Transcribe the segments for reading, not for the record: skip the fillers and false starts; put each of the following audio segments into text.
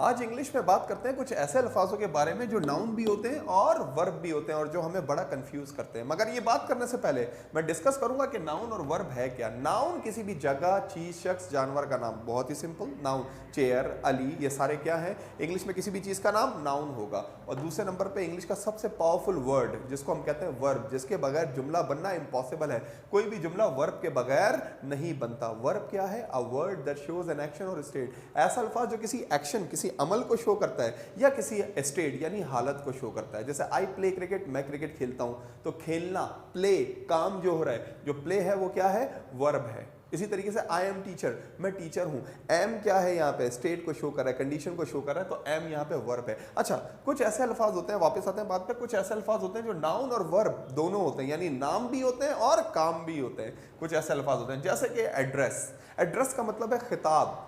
आज इंग्लिश में बात करते हैं कुछ ऐसे अल्फाजों के बारे में जो नाउन भी होते हैं और वर्ब भी होते हैं और जो हमें बड़ा कंफ्यूज करते हैं। मगर ये बात करने से पहले मैं डिस्कस करूंगा कि नाउन और वर्ब है क्या। नाउन किसी भी जगह, चीज, शख्स, जानवर का नाम। बहुत ही सिंपल। नाउन चेयर, अली, ये सारे क्या है? इंग्लिश में किसी भी चीज का नाम नाउन होगा। और दूसरे नंबर पे इंग्लिश का सबसे पावरफुल वर्ड जिसको हम कहते हैं वर्ब, जिसके बगैर जुमला बनना इम्पॉसिबल है। कोई भी जुमला वर्ब के बगैर नहीं बनता। वर्ब क्या है? A word that shows an action और स्टेट। ऐसा अल्फाज जो किसी एक्शन, किसी अमल को शो करता है या किसी स्टेट यानी हालत को शो करता है। जैसे आई प्ले क्रिकेट, मैं क्रिकेट खेलता हूं, तो खेलना, प्ले, काम जो हो रहा है, जो प्ले है वो क्या है? वर्ब है। इसी तरीके से आई एम टीचर, मैं टीचर हूं, एम क्या है? यहाँ पे स्टेट को शो कर रहा है, कंडीशन को शो कर रहा है, तो एम यहाँ पे वर्ब है। अच्छा, कुछ ऐसे अल्फाज होते हैं, वापस आते हैं बात पे, कुछ ऐसे अल्फाज होते हैं जो नाउन और वर्ब दोनों होते हैं, यानी नाम भी होते हैं और काम भी होते हैं। कुछ ऐसे अल्फाज होते हैं जैसे कि एड्रेस। एड्रेस का मतलब है खिताब,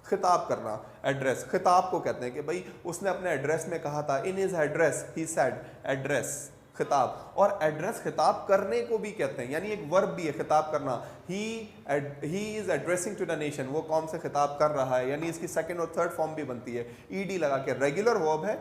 खिताब करना। एड्रेस, खिताब को कहते हैं कि भाई उसने अपने एड्रेस में कहा था, in his address he said. Address, खिताब। और एड्रेस खिताब करने को भी कहते हैं, यानी एक वर्ब भी है खिताब करना। He is addressing to the nation, वो कौम से खिताब कर रहा है, यानी इसकी सेकंड और थर्ड फॉर्म भी बनती है ईडी लगा के। रेगुलर वर्ब है।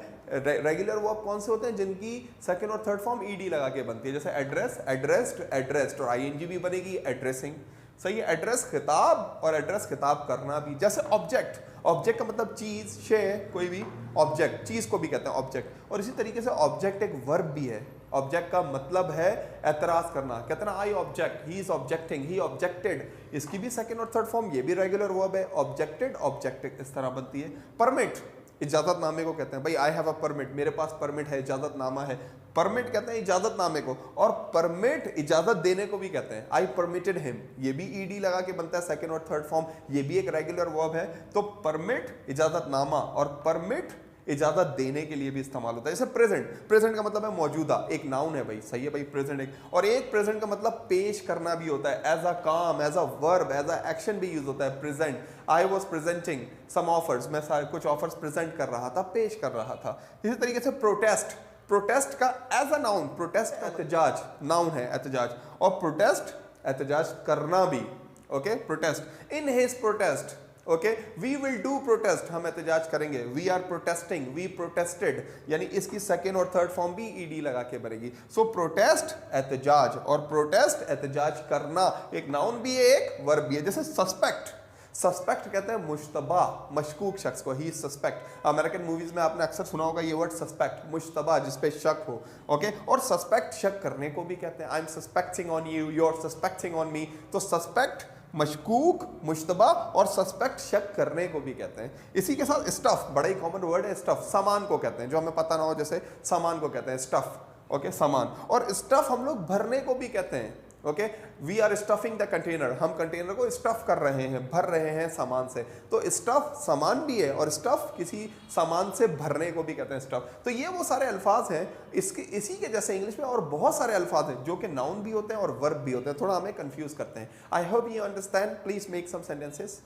रेगुलर वर्ब कौन से होते हैं? जिनकी सेकंड और थर्ड फॉर्म ईडी लगा के बनती है। जैसे एड्रेस, एड्रेस्ड, एड्रेस्ड, और आईएनजी भी बनेगी एड्रेसिंग। सही है। एड्रेस खिताब और एड्रेस खिताब करना भी। जैसे ऑब्जेक्ट, ऑब्जेक्ट का मतलब चीज, शे, कोई भी ऑब्जेक्ट, चीज को भी कहते हैं ऑब्जेक्ट। और इसी तरीके से ऑब्जेक्ट एक वर्ब भी है। ऑब्जेक्ट का मतलब है एतराज करना। कहते हैं I object, he is objecting, he objected, इसकी भी सेकंड और थर्ड फॉर्म, ये भी रेगुलर वर्ब है। ऑब्जेक्टेड, ऑब्जेक्टेड, इस तरह बनती है। परमिट, इजाजतनामे को कहते हैं। भाई आई हैव अ परमिट, मेरे पास परमिट है, इजाजतनामा है। परमिट कहते हैं इजाजतनामे को, और परमिट इजाजत देने को भी कहते हैं। आई परमिटेड हिम, ये भी ईडी लगा के बनता है सेकंड और थर्ड फॉर्म, ये भी एक रेगुलर वर्ब है। तो परमिट इजाजतनामा और परमिट इजाजत देने के लिए भी इस्तेमाल होता है। जैसे प्रेजेंट, प्रेजेंट का मतलब है मौजूदा, एक नाउन है भाई, सही है भाई, प्रेजेंट एक। और एक प्रेजेंट का मतलब पेश करना भी होता है, एज अ काम, as a verb, as a action भी यूज होता है present. I was presenting some offers, मैं कुछ ऑफर्स प्रेजेंट कर रहा था, पेश कर रहा था। इसी तरीके से प्रोटेस्ट, प्रोटेस्ट का एज अ नाउन, प्रोटेस्ट एहतजाज, नाउन है एहतजाज, और प्रोटेस्ट एहतजाज करना भी। Okay, protest, in his protest, okay, we will do protest, हम एहतजाज करेंगे। We are protesting, we protested, यानी इसकी सेकेंड और थर्ड फॉर्म भी ईडी लगा के बनेगी। सो प्रोटेस्ट एहतजाज, और प्रोटेस्ट एहतजाज करना एक नाउन भी है, एक वर्ब भी है। जैसे सस्पेक्ट, सस्पेक्ट कहते हैं मुश्तबा, मशकूक शख्स को, ही सस्पेक्ट। अमेरिकन मूवीज में आपने अक्सर सुना होगा ये वर्ड सस्पेक्ट, मुश्तबा, जिसपे शक हो। ओके, और सस्पेक्ट शक करने को भी कहते हैं। I am suspecting on you, you are suspecting on me. तो सस्पेक्ट मशकूक, मुश्तबा, और सस्पेक्ट शक करने को भी कहते हैं। इसी के साथ स्टफ, बड़ा ही कॉमन वर्ड है स्टफ, सामान को कहते हैं, जो हमें पता ना हो, जैसे सामान को कहते हैं स्टफ। ओके, सामान। और स्टफ हम लोग भरने को भी कहते हैं। Okay, we are stuffing the container, हम कंटेनर को स्टफ कर रहे हैं, भर रहे हैं सामान से। तो स्टफ सामान भी है, और स्टफ किसी सामान से भरने को भी कहते हैं स्टफ। तो ये वो सारे अल्फाज हैं इसके, इसी के जैसे इंग्लिश में और बहुत सारे अल्फाज हैं जो कि नाउन भी होते हैं और वर्ब भी होते हैं, थोड़ा हमें कंफ्यूज करते हैं। I hope you understand. Please make some sentences.